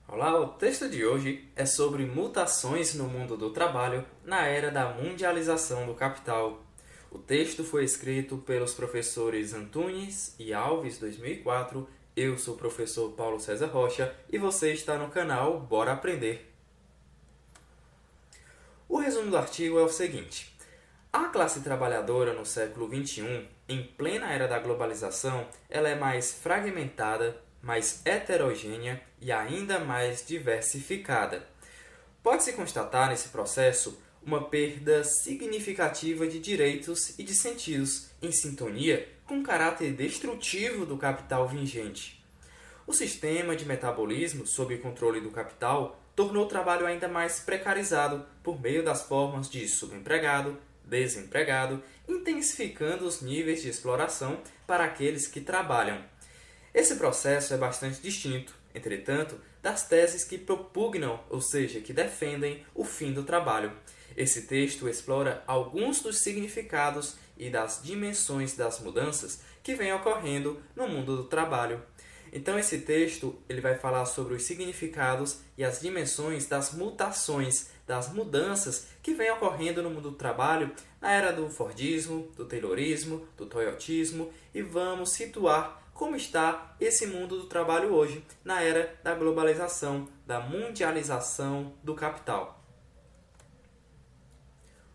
Olá, o texto de hoje é sobre mutações no mundo do trabalho na era da mundialização do capital. O texto foi escrito pelos professores Antunes e Alves, 2004. Eu sou o professor Paulo César Rocha e você está no canal Bora Aprender. O resumo do artigo é o seguinte: a classe trabalhadora no século XXI, em plena era da globalização, ela é mais fragmentada, mais heterogênea e ainda mais diversificada. Pode-se constatar nesse processo uma perda significativa de direitos e de sentidos em sintonia com o caráter destrutivo do capital vigente. O sistema de metabolismo sob controle do capital tornou o trabalho ainda mais precarizado por meio das formas de subempregado, desempregado, intensificando os níveis de exploração para aqueles que trabalham. Esse processo é bastante distinto, entretanto, das teses que propugnam, ou seja, que defendem o fim do trabalho. Esse texto explora alguns dos significados e das dimensões das mudanças que vêm ocorrendo no mundo do trabalho. Então esse texto ele vai falar sobre os significados e as dimensões das mutações, das mudanças que vêm ocorrendo no mundo do trabalho na era do Fordismo, do Taylorismo, do Toyotismo, e vamos situar como está esse mundo do trabalho hoje, na era da globalização, da mundialização do capital.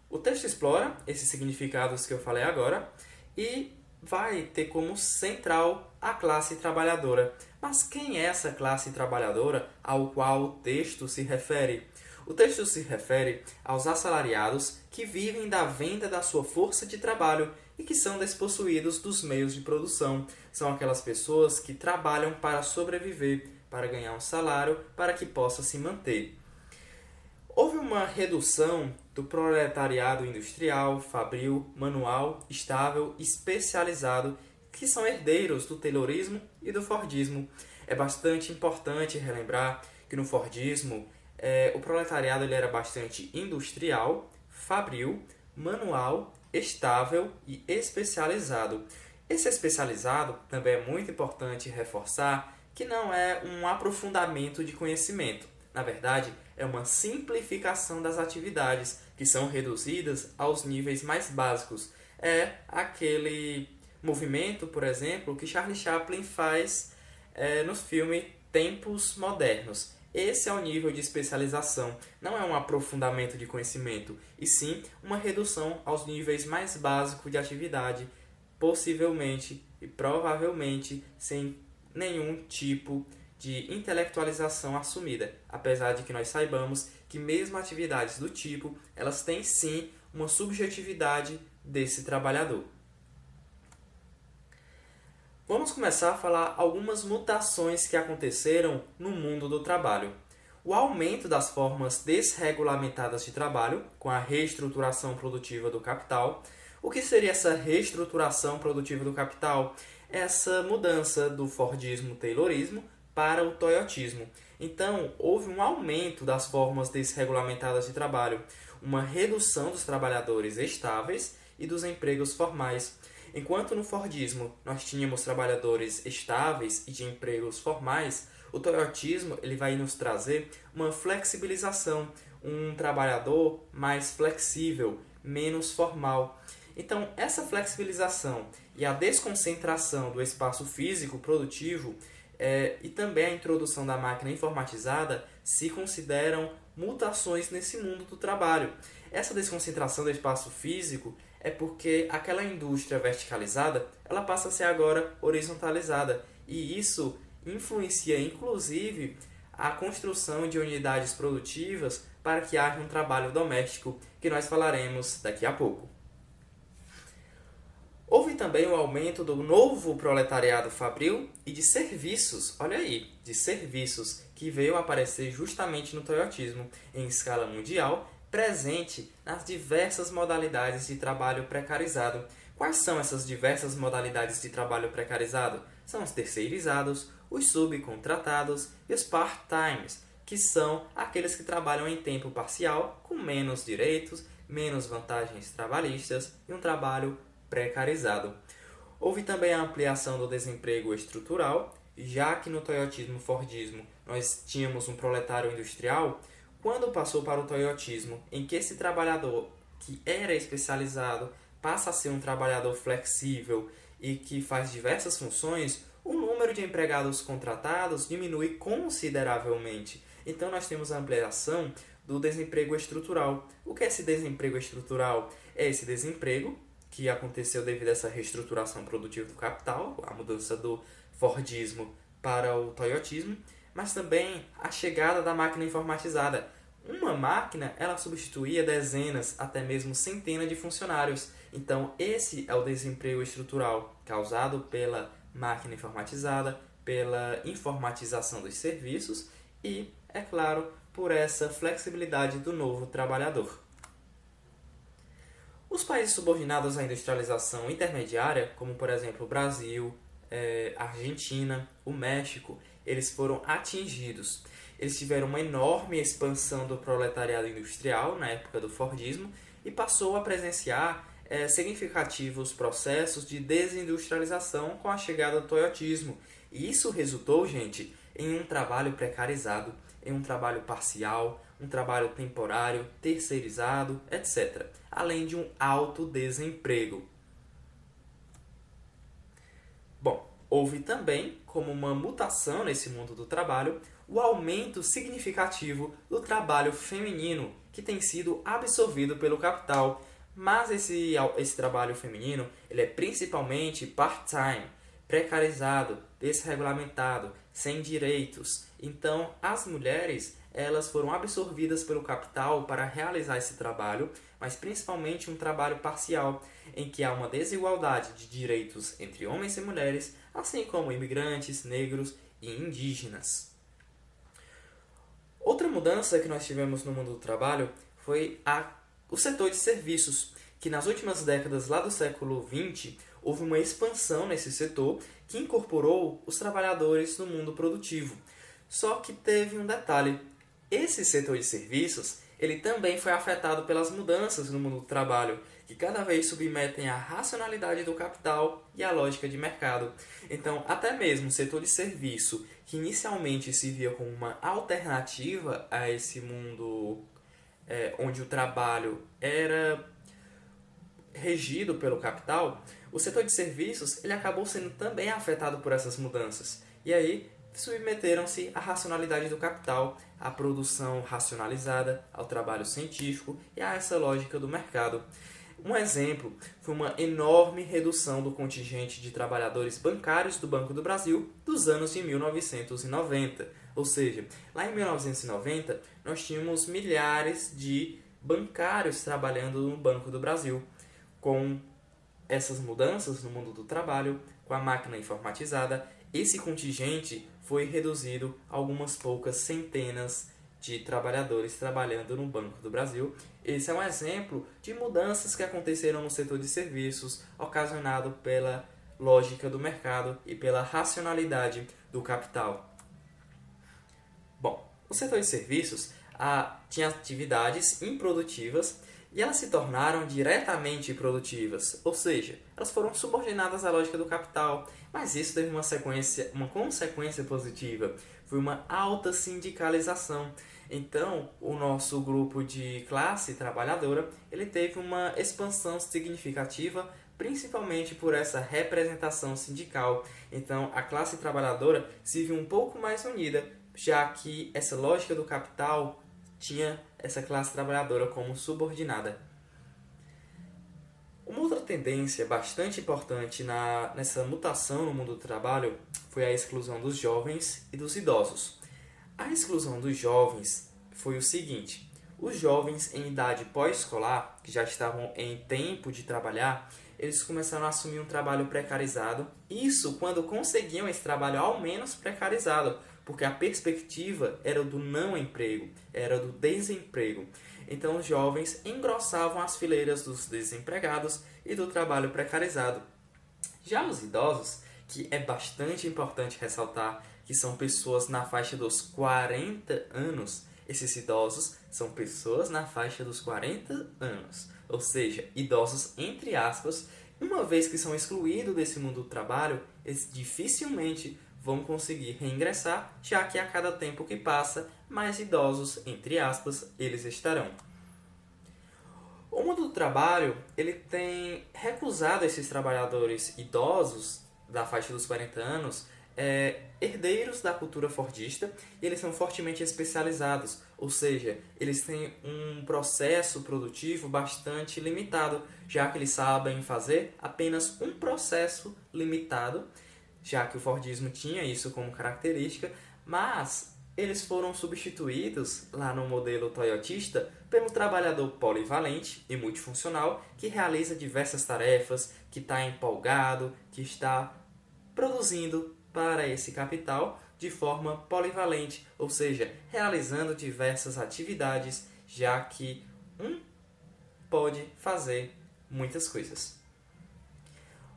O texto explora esses significados que eu falei agora e vai ter como central a classe trabalhadora. Mas quem é essa classe trabalhadora ao qual o texto se refere? O texto se refere aos assalariados que vivem da venda da sua força de trabalho e que são despossuídos dos meios de produção. São aquelas pessoas que trabalham para sobreviver, para ganhar um salário, para que possa se manter. Houve uma redução do proletariado industrial, fabril, manual, estável, especializado, que são herdeiros do Taylorismo e do Fordismo. É bastante importante relembrar que no Fordismo o proletariado ele era bastante industrial, fabril, manual, estável e especializado. Esse especializado também é muito importante reforçar que não é um aprofundamento de conhecimento. Na verdade, é uma simplificação das atividades que são reduzidas aos níveis mais básicos. É aquele movimento, por exemplo, que Charlie Chaplin faz no filme Tempos Modernos. Esse é o nível de especialização, não é um aprofundamento de conhecimento, e sim uma redução aos níveis mais básicos de atividade, possivelmente e provavelmente sem nenhum tipo de intelectualização assumida, apesar de que nós saibamos que mesmo atividades do tipo, elas têm sim uma subjetividade desse trabalhador. Vamos começar a falar algumas mutações que aconteceram no mundo do trabalho. O aumento das formas desregulamentadas de trabalho, com a reestruturação produtiva do capital. O que seria essa reestruturação produtiva do capital? Essa mudança do Fordismo-Taylorismo para o Toyotismo. Então, houve um aumento das formas desregulamentadas de trabalho, uma redução dos trabalhadores estáveis e dos empregos formais. Enquanto no Fordismo nós tínhamos trabalhadores estáveis e de empregos formais, o Toyotismo ele vai nos trazer uma flexibilização, um trabalhador mais flexível, menos formal. Então, essa flexibilização e a desconcentração do espaço físico produtivo e também a introdução da máquina informatizada se consideram mutações nesse mundo do trabalho. Essa desconcentração do espaço físico é porque aquela indústria verticalizada ela passa a ser agora horizontalizada, e isso influencia inclusive a construção de unidades produtivas para que haja um trabalho doméstico, que nós falaremos daqui a pouco. Houve também o aumento do novo proletariado fabril e de serviços, olha aí, de serviços, que veio a aparecer justamente no Toyotismo, em escala mundial, presente nas diversas modalidades de trabalho precarizado. Quais são essas diversas modalidades de trabalho precarizado? São os terceirizados, os subcontratados e os part-times, que são aqueles que trabalham em tempo parcial, com menos direitos, menos vantagens trabalhistas e um trabalho precarizado. Houve também a ampliação do desemprego estrutural, já que no Toyotismo e Fordismo nós tínhamos um proletário industrial, quando passou para o toyotismo, em que esse trabalhador que era especializado passa a ser um trabalhador flexível e que faz diversas funções, o número de empregados contratados diminui consideravelmente. Então nós temos a ampliação do desemprego estrutural. O que é esse desemprego estrutural? É esse desemprego que aconteceu devido a essa reestruturação produtiva do capital, a mudança do Fordismo para o Toyotismo, mas também a chegada da máquina informatizada. Uma máquina, ela substituía dezenas, até mesmo centenas de funcionários. Então, esse é o desemprego estrutural causado pela máquina informatizada, pela informatização dos serviços e, é claro, por essa flexibilidade do novo trabalhador. Os países subordinados à industrialização intermediária, como por exemplo o Brasil, a Argentina, o México, eles foram atingidos. Eles tiveram uma enorme expansão do proletariado industrial na época do Fordismo e passou a presenciar significativos processos de desindustrialização com a chegada do toyotismo. E isso resultou, gente, em um trabalho precarizado, em um trabalho parcial, um trabalho temporário, terceirizado, etc. Além de um alto desemprego. Bom, houve também, como uma mutação nesse mundo do trabalho, o aumento significativo do trabalho feminino, que tem sido absorvido pelo capital. Mas esse trabalho feminino ele é principalmente part-time, precarizado, desregulamentado, sem direitos. Então, as mulheres elas foram absorvidas pelo capital para realizar esse trabalho, mas principalmente um trabalho parcial, em que há uma desigualdade de direitos entre homens e mulheres, assim como imigrantes, negros e indígenas. Outra mudança que nós tivemos no mundo do trabalho foi o setor de serviços, que nas últimas décadas lá do século XX houve uma expansão nesse setor que incorporou os trabalhadores no mundo produtivo. Só que teve um detalhe: esse setor de serviços ele também foi afetado pelas mudanças no mundo do trabalho, que cada vez submetem à racionalidade do capital e à lógica de mercado. Então, até mesmo o setor de serviço, que inicialmente se via como uma alternativa a esse mundo onde o trabalho era regido pelo capital, o setor de serviços ele acabou sendo também afetado por essas mudanças. E aí submeteram-se à racionalidade do capital, à produção racionalizada, ao trabalho científico e a essa lógica do mercado. Um exemplo foi uma enorme redução do contingente de trabalhadores bancários do Banco do Brasil dos anos de 1990. Ou seja, lá em 1990, nós tínhamos milhares de bancários trabalhando no Banco do Brasil. Com essas mudanças no mundo do trabalho, com a máquina informatizada, esse contingente foi reduzido a algumas poucas centenas de trabalhadores trabalhando no Banco do Brasil. Esse é um exemplo de mudanças que aconteceram no setor de serviços, ocasionado pela lógica do mercado e pela racionalidade do capital. Bom, o setor de serviços tinha atividades improdutivas e elas se tornaram diretamente produtivas, ou seja, elas foram subordinadas à lógica do capital, mas isso teve uma consequência positiva, foi uma alta sindicalização. Então, o nosso grupo de classe trabalhadora ele teve uma expansão significativa, principalmente por essa representação sindical. Então, a classe trabalhadora se viu um pouco mais unida, já que essa lógica do capital tinha essa classe trabalhadora como subordinada. Uma outra tendência bastante importante nessa mutação no mundo do trabalho foi a exclusão dos jovens e dos idosos. A exclusão dos jovens foi o seguinte: os jovens em idade pós-escolar, que já estavam em tempo de trabalhar, eles começaram a assumir um trabalho precarizado. Isso quando conseguiam esse trabalho ao menos precarizado, porque a perspectiva era do não emprego, era do desemprego. Então os jovens engrossavam as fileiras dos desempregados e do trabalho precarizado. Já os idosos, que é bastante importante ressaltar que são pessoas na faixa dos 40 anos, esses idosos são pessoas na faixa dos 40 anos, ou seja, idosos entre aspas, uma vez que são excluídos desse mundo do trabalho, eles dificilmente vão conseguir reingressar, já que a cada tempo que passa, mais idosos, entre aspas, eles estarão. O mundo do trabalho ele tem recusado esses trabalhadores idosos da faixa dos 40 anos, herdeiros da cultura fordista, e eles são fortemente especializados, ou seja, eles têm um processo produtivo bastante limitado, já que eles sabem fazer apenas um processo limitado, já que o Fordismo tinha isso como característica, mas eles foram substituídos lá no modelo toyotista pelo trabalhador polivalente e multifuncional que realiza diversas tarefas, que está empolgado, que está produzindo para esse capital de forma polivalente, ou seja, realizando diversas atividades, já que um pode fazer muitas coisas.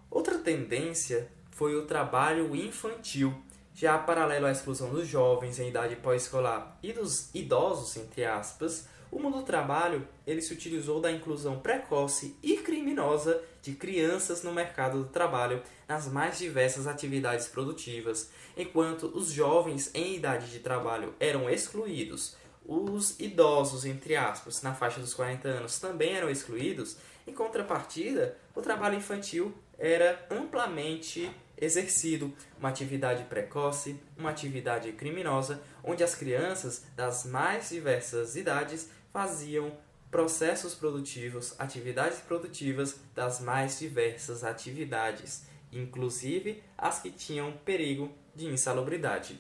Outra tendência foi o trabalho infantil, já paralelo à exclusão dos jovens em idade pós-escolar e dos idosos, entre aspas. O mundo do trabalho ele se utilizou da inclusão precoce e criminosa de crianças no mercado do trabalho nas mais diversas atividades produtivas, enquanto os jovens em idade de trabalho eram excluídos, os idosos, entre aspas, na faixa dos 40 anos também eram excluídos. Em contrapartida, o trabalho infantil era amplamente exercido, uma atividade precoce, uma atividade criminosa, onde as crianças das mais diversas idades faziam processos produtivos, atividades produtivas das mais diversas atividades, inclusive as que tinham perigo de insalubridade.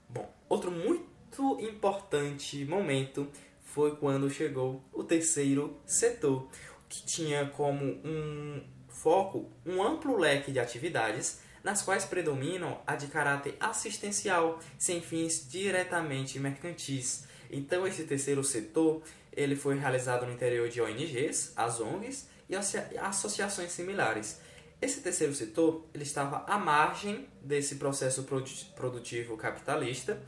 Bom, outro muito importante momento foi quando chegou o terceiro setor, que tinha como um foco um amplo leque de atividades, nas quais predominam a de caráter assistencial, sem fins diretamente mercantis. Então, esse terceiro setor ele foi realizado no interior de ONGs, as ONGs e associações similares. Esse terceiro setor ele estava à margem desse processo produtivo capitalista.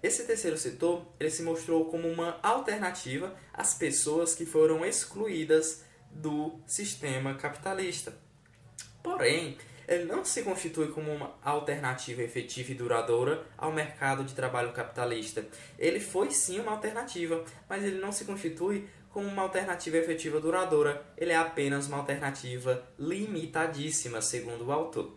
Esse terceiro setor ele se mostrou como uma alternativa às pessoas que foram excluídas do sistema capitalista. Porém, ele não se constitui como uma alternativa efetiva e duradoura ao mercado de trabalho capitalista. Ele foi sim uma alternativa, mas ele não se constitui como uma alternativa efetiva duradoura. Ele é apenas uma alternativa limitadíssima, segundo o autor.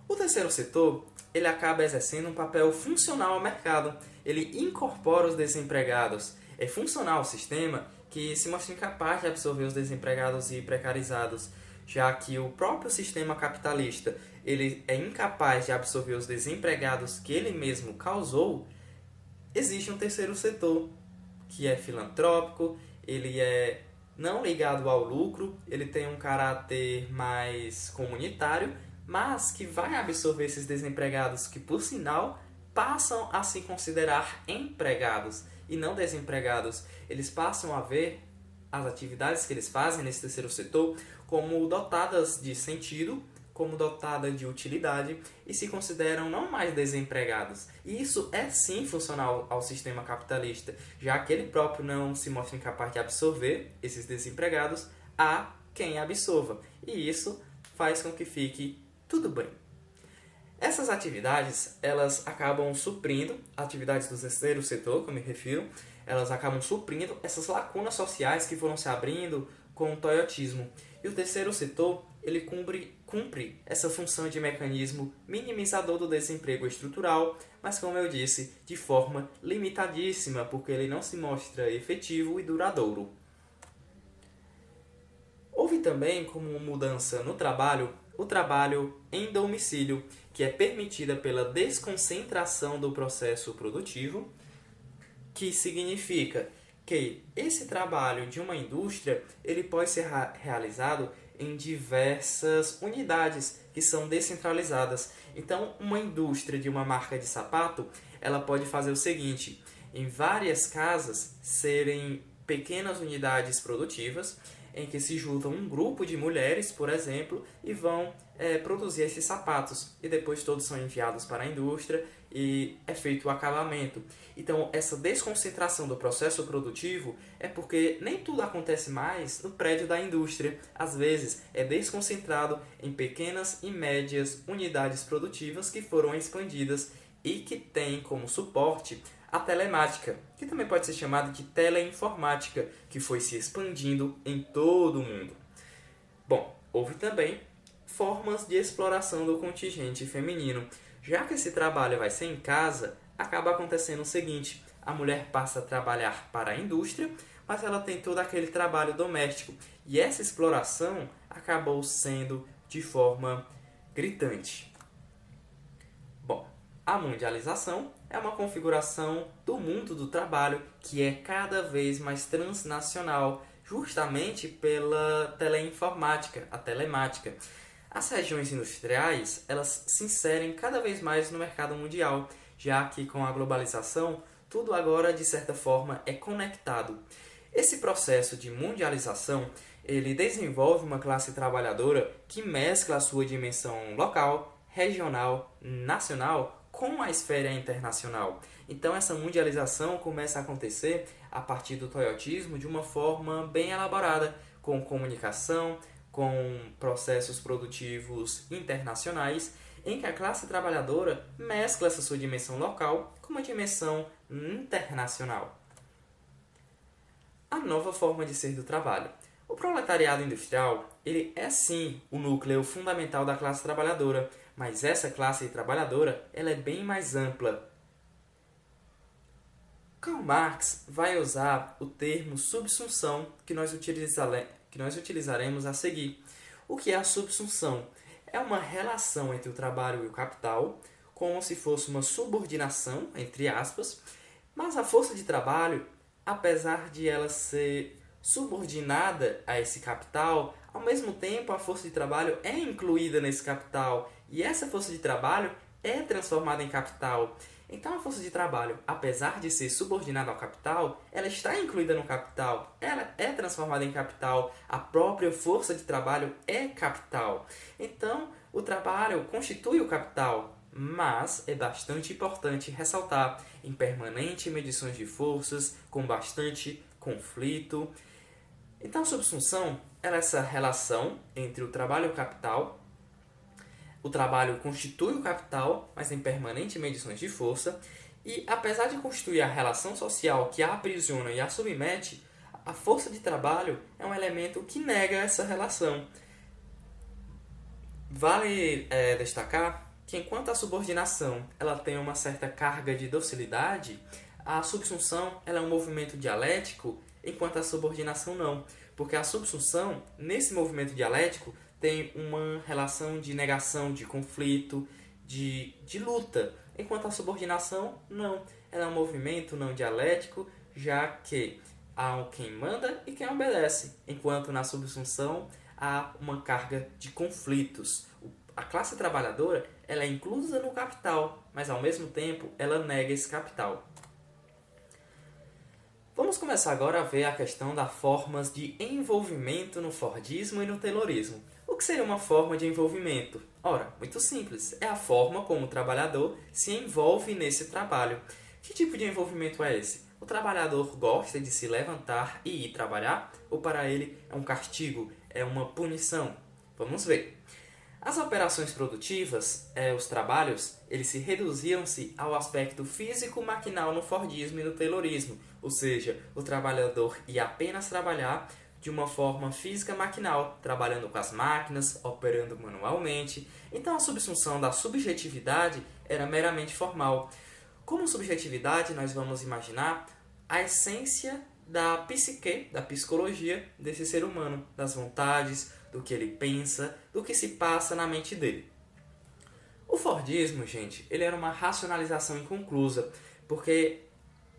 O terceiro setor ele acaba exercendo um papel funcional ao mercado. Ele incorpora os desempregados. É funcional ao sistema que se mostra incapaz de absorver os desempregados e precarizados, já que o próprio sistema capitalista ele é incapaz de absorver os desempregados que ele mesmo causou. Existe um terceiro setor, que é filantrópico, ele é não ligado ao lucro, ele tem um caráter mais comunitário, mas que vai absorver esses desempregados que, por sinal, passam a se considerar empregados e não desempregados. Eles passam a ver as atividades que eles fazem nesse terceiro setor como dotadas de sentido, como dotadas de utilidade e se consideram não mais desempregados. E isso é sim funcional ao sistema capitalista, já que ele próprio não se mostra incapaz de absorver esses desempregados a quem absorva. E isso faz com que fique tudo bem. Essas atividades, elas acabam suprindo, atividades do terceiro setor, que eu me refiro, elas acabam suprindo essas lacunas sociais que foram se abrindo com o toyotismo. E o terceiro setor, ele cumpre essa função de mecanismo minimizador do desemprego estrutural, mas como eu disse, de forma limitadíssima, porque ele não se mostra efetivo e duradouro. Houve também, como mudança no trabalho, o trabalho em domicílio, que é permitida pela desconcentração do processo produtivo, que significa que esse trabalho de uma indústria ele pode ser realizado em diversas unidades que são descentralizadas. Então, uma indústria de uma marca de sapato, ela pode fazer o seguinte: em várias casas serem pequenas unidades produtivas, em que se juntam um grupo de mulheres, por exemplo, e vão produzir esses sapatos. E depois todos são enviados para a indústria e é feito o acabamento. Então, essa desconcentração do processo produtivo é porque nem tudo acontece mais no prédio da indústria. Às vezes, é desconcentrado em pequenas e médias unidades produtivas que foram expandidas e que têm como suporte a telemática, que também pode ser chamada de teleinformática, que foi se expandindo em todo o mundo. Bom, houve também formas de exploração do contingente feminino. Já que esse trabalho vai ser em casa, acaba acontecendo o seguinte: a mulher passa a trabalhar para a indústria, mas ela tem todo aquele trabalho doméstico. E essa exploração acabou sendo de forma gritante. Bom, a mundialização é uma configuração do mundo do trabalho que é cada vez mais transnacional, justamente pela teleinformática, a telemática. As regiões industriais, elas se inserem cada vez mais no mercado mundial, já que com a globalização, tudo agora, de certa forma, é conectado. Esse processo de mundialização, ele desenvolve uma classe trabalhadora que mescla a sua dimensão local, regional, nacional com a esfera internacional. Então essa mundialização começa a acontecer a partir do toyotismo de uma forma bem elaborada, com comunicação, com processos produtivos internacionais, em que a classe trabalhadora mescla essa sua dimensão local com uma dimensão internacional. A nova forma de ser do trabalho. O proletariado industrial, ele é sim o núcleo fundamental da classe trabalhadora, mas essa classe trabalhadora ela é bem mais ampla. Karl Marx vai usar o termo subsunção que nós utilizaremos a seguir. O que é a subsunção? É uma relação entre o trabalho e o capital, como se fosse uma subordinação, entre aspas, mas a força de trabalho, apesar de ela ser subordinada a esse capital, ao mesmo tempo a força de trabalho é incluída nesse capital e essa força de trabalho é transformada em capital. Então a força de trabalho, apesar de ser subordinada ao capital, ela está incluída no capital, ela é transformada em capital, a própria força de trabalho é capital. Então o trabalho constitui o capital, mas é bastante importante ressaltar em permanente medições de forças, com bastante conflito. Então a subsunção é essa relação entre o trabalho e o capital. O trabalho constitui o capital, mas em permanente medições de força, e apesar de constituir a relação social que a aprisiona e a submete, a força de trabalho é um elemento que nega essa relação. Vale destacar que enquanto a subordinação ela tem uma certa carga de docilidade, a subsunção ela é um movimento dialético, enquanto a subordinação não. Porque a subsunção, nesse movimento dialético, tem uma relação de negação, de conflito, de luta, enquanto a subordinação não. Ela é um movimento não dialético, já que há quem manda e quem obedece, enquanto na subsunção há uma carga de conflitos. A classe trabalhadora ela é inclusa no capital, mas ao mesmo tempo ela nega esse capital. Vamos começar agora a ver a questão das formas de envolvimento no Fordismo e no Taylorismo. O que seria uma forma de envolvimento? Ora, muito simples, é a forma como o trabalhador se envolve nesse trabalho. Que tipo de envolvimento é esse? O trabalhador gosta de se levantar e ir trabalhar? Ou para ele é um castigo, é uma punição? Vamos ver. As operações produtivas, os trabalhos, eles se reduziam-se ao aspecto físico-maquinal no Fordismo e no Taylorismo, ou seja, o trabalhador ia apenas trabalhar de uma forma física-maquinal, trabalhando com as máquinas, operando manualmente. Então a subsunção da subjetividade era meramente formal. Como subjetividade, nós vamos imaginar a essência da psique, da psicologia desse ser humano, das vontades, do que ele pensa, do que se passa na mente dele. O Fordismo, gente, ele era uma racionalização inconclusa, porque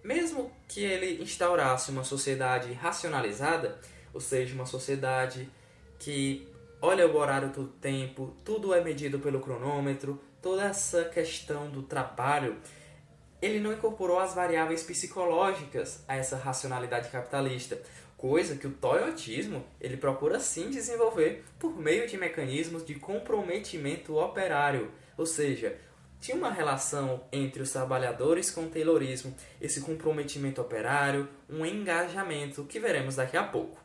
mesmo que ele instaurasse uma sociedade racionalizada, ou seja, uma sociedade que olha o horário todo tempo, tudo é medido pelo cronômetro, toda essa questão do trabalho, ele não incorporou as variáveis psicológicas a essa racionalidade capitalista. coisa que o toyotismo ele procura sim desenvolver por meio de mecanismos de comprometimento operário, ou seja, tinha uma relação entre os trabalhadores com o Taylorismo, esse comprometimento operário, um engajamento que veremos daqui a pouco.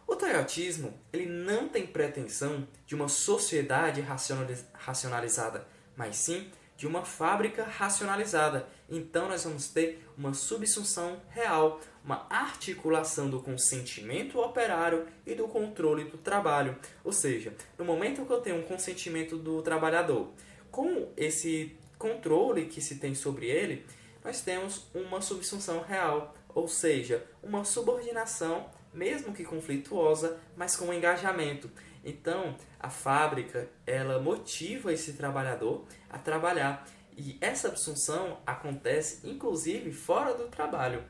O toyotismo ele não tem pretensão de uma sociedade racionalizada, mas sim de uma fábrica racionalizada. Então nós vamos ter uma subsunção real, uma articulação do consentimento operário e do controle do trabalho. Ou seja, no momento que eu tenho um consentimento do trabalhador, com esse controle que se tem sobre ele, nós temos uma subsunção real, ou seja, uma subordinação, mesmo que conflituosa, mas com engajamento. Então, a fábrica, ela motiva esse trabalhador a trabalhar. E essa absorção acontece, inclusive, fora do trabalho.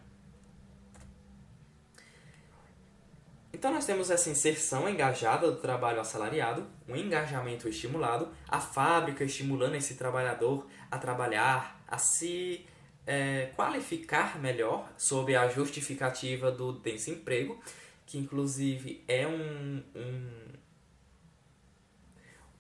Então, nós temos essa inserção engajada do trabalho assalariado, um engajamento estimulado, a fábrica estimulando esse trabalhador a trabalhar, a se qualificar melhor sob a justificativa do desemprego, que inclusive é um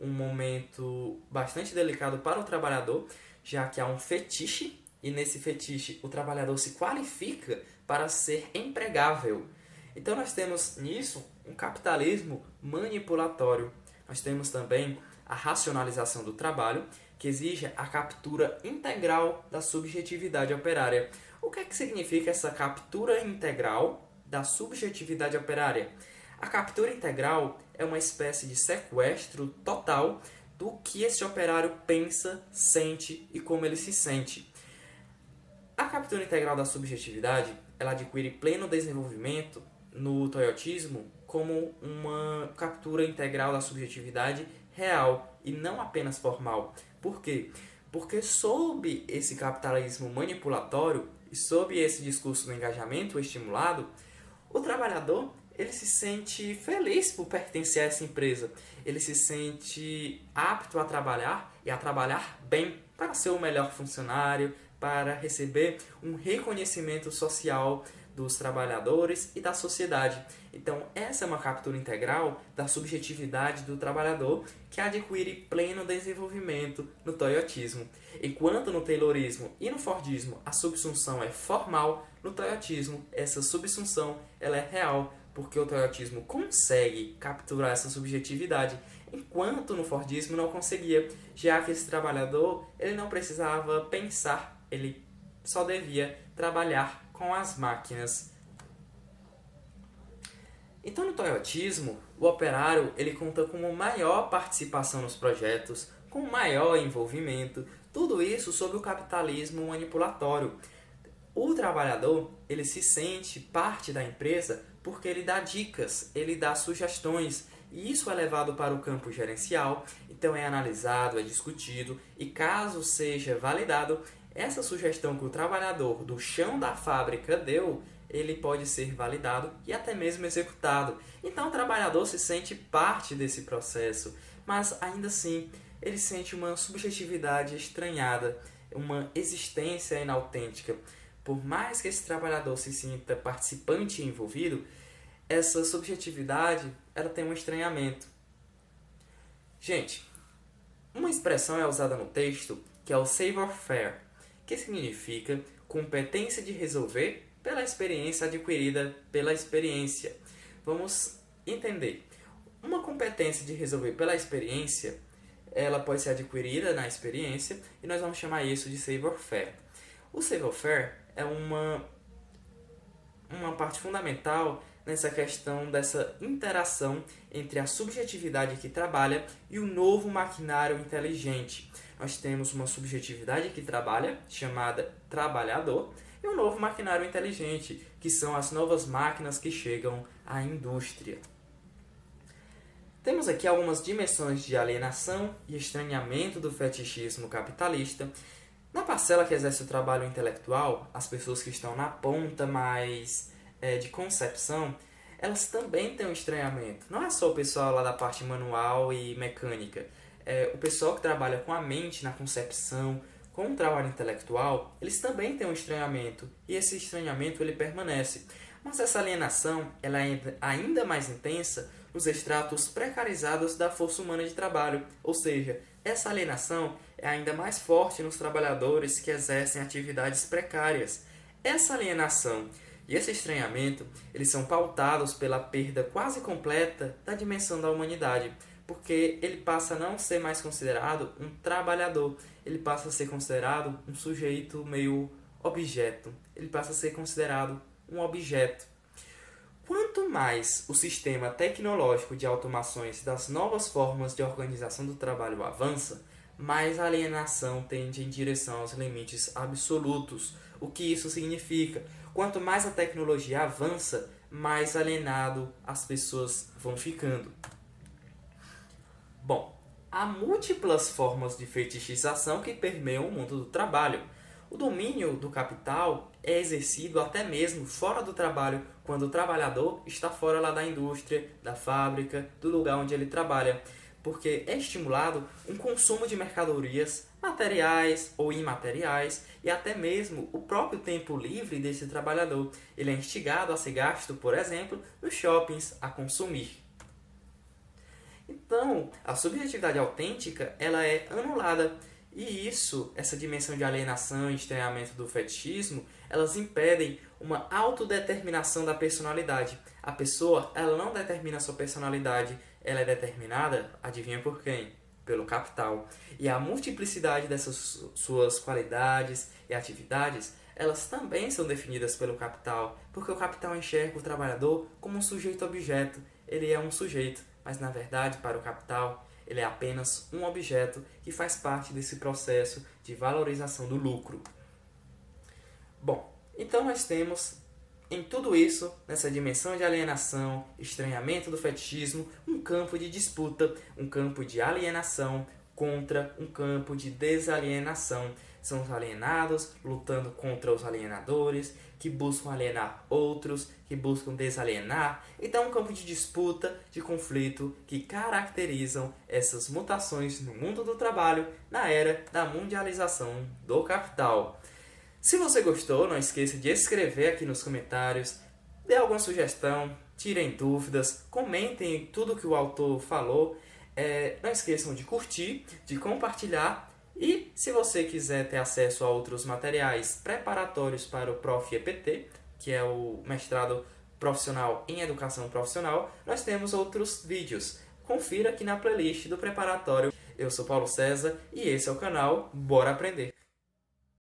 momento bastante delicado para o trabalhador, já que há um fetiche, e nesse fetiche o trabalhador se qualifica para ser empregável. Então nós temos nisso um capitalismo manipulatório. Nós temos também a racionalização do trabalho, que exige a captura integral da subjetividade operária. O que é que significa essa captura integral da subjetividade operária? A captura integral é uma espécie de sequestro total do que esse operário pensa, sente e como ele se sente. A captura integral da subjetividade ela adquire pleno desenvolvimento no toyotismo como uma captura integral da subjetividade real e não apenas formal. Por quê? Porque sob esse capitalismo manipulatório e sob esse discurso do engajamento estimulado, o trabalhador ele se sente feliz por pertencer a essa empresa. Ele se sente apto a trabalhar e a trabalhar bem para ser o melhor funcionário, para receber um reconhecimento social dos trabalhadores e da sociedade. Então, essa é uma captura integral da subjetividade do trabalhador que adquire pleno desenvolvimento no toyotismo. Enquanto no taylorismo e no fordismo a subsunção é formal, no toyotismo essa subsunção ela é real, porque o toyotismo consegue capturar essa subjetividade, enquanto no fordismo não conseguia, já que esse trabalhador ele não precisava pensar, ele só devia trabalhar com as máquinas. Então, no toyotismo, o operário ele conta com maior participação nos projetos, com maior envolvimento, tudo isso sob o capitalismo manipulatório. O trabalhador ele se sente parte da empresa porque ele dá dicas, ele dá sugestões, e isso é levado para o campo gerencial, então é analisado, é discutido, e caso seja validado, essa sugestão que o trabalhador do chão da fábrica deu, ele pode ser validado e até mesmo executado. Então o trabalhador se sente parte desse processo, mas ainda assim ele sente uma subjetividade estranhada, uma existência inautêntica. Por mais que esse trabalhador se sinta participante e envolvido, essa subjetividade ela tem um estranhamento. Gente, uma expressão é usada no texto que é o savoir-faire, que significa competência de resolver pela experiência adquirida pela experiência. Vamos entender. Uma competência de resolver pela experiência, ela pode ser adquirida na experiência e nós vamos chamar isso de savoir-faire. O savoir-faire é uma parte fundamental nessa questão dessa interação entre a subjetividade que trabalha e o novo maquinário inteligente. Nós temos uma subjetividade que trabalha, chamada trabalhador, e um novo maquinário inteligente, que são as novas máquinas que chegam à indústria. Temos aqui algumas dimensões de alienação e estranhamento do fetichismo capitalista. Na parcela que exerce o trabalho intelectual, as pessoas que estão na ponta mais de concepção, elas também têm um estranhamento. Não é só o pessoal lá da parte manual e mecânica. O pessoal que trabalha com a mente na concepção, com o trabalho intelectual, eles também têm um estranhamento. E esse estranhamento ele permanece. Mas essa alienação ela é ainda mais intensa nos estratos precarizados da força humana de trabalho, ou seja, essa alienação é ainda mais forte nos trabalhadores que exercem atividades precárias. Essa alienação e esse estranhamento, eles são pautados pela perda quase completa da dimensão da humanidade, porque ele passa a não ser mais considerado um trabalhador, ele passa a ser considerado um sujeito meio objeto, ele passa a ser considerado um objeto. Quanto mais o sistema tecnológico de automações das novas formas de organização do trabalho avança, mais a alienação tende em direção aos limites absolutos. O que isso significa? Quanto mais a tecnologia avança, mais alienado as pessoas vão ficando. Bom, há múltiplas formas de fetichização que permeiam o mundo do trabalho. O domínio do capital é exercido até mesmo fora do trabalho, quando o trabalhador está fora lá da indústria, da fábrica, do lugar onde ele trabalha, porque é estimulado um consumo de mercadorias, materiais ou imateriais, e até mesmo o próprio tempo livre desse trabalhador. Ele é instigado a ser gasto, por exemplo, nos shoppings, a consumir. Então, a subjetividade autêntica ela é anulada. E isso, essa dimensão de alienação e estranhamento do fetichismo, elas impedem uma autodeterminação da personalidade. A pessoa, ela não determina a sua personalidade, ela é determinada, adivinha por quem? Pelo capital. E a multiplicidade dessas suas qualidades e atividades, elas também são definidas pelo capital, porque o capital enxerga o trabalhador como um sujeito-objeto. Ele é um sujeito, mas na verdade, para o capital, ele é apenas um objeto que faz parte desse processo de valorização do lucro. Bom, então nós temos em tudo isso, nessa dimensão de alienação, estranhamento do fetichismo, um campo de disputa, um campo de alienação contra um campo de desalienação. São os alienados lutando contra os alienadores, que buscam alienar outros, que buscam desalienar. Então, um campo de disputa, de conflito, que caracterizam essas mutações no mundo do trabalho na era da mundialização do capital. Se você gostou, não esqueça de escrever aqui nos comentários, dê alguma sugestão, tirem dúvidas, comentem tudo que o autor falou. Não esqueçam de curtir, de compartilhar. E se você quiser ter acesso a outros materiais preparatórios para o Prof. EPT, que é o mestrado profissional em educação profissional, nós temos outros vídeos. Confira aqui na playlist do preparatório. Eu sou Paulo César e esse é o canal Bora Aprender.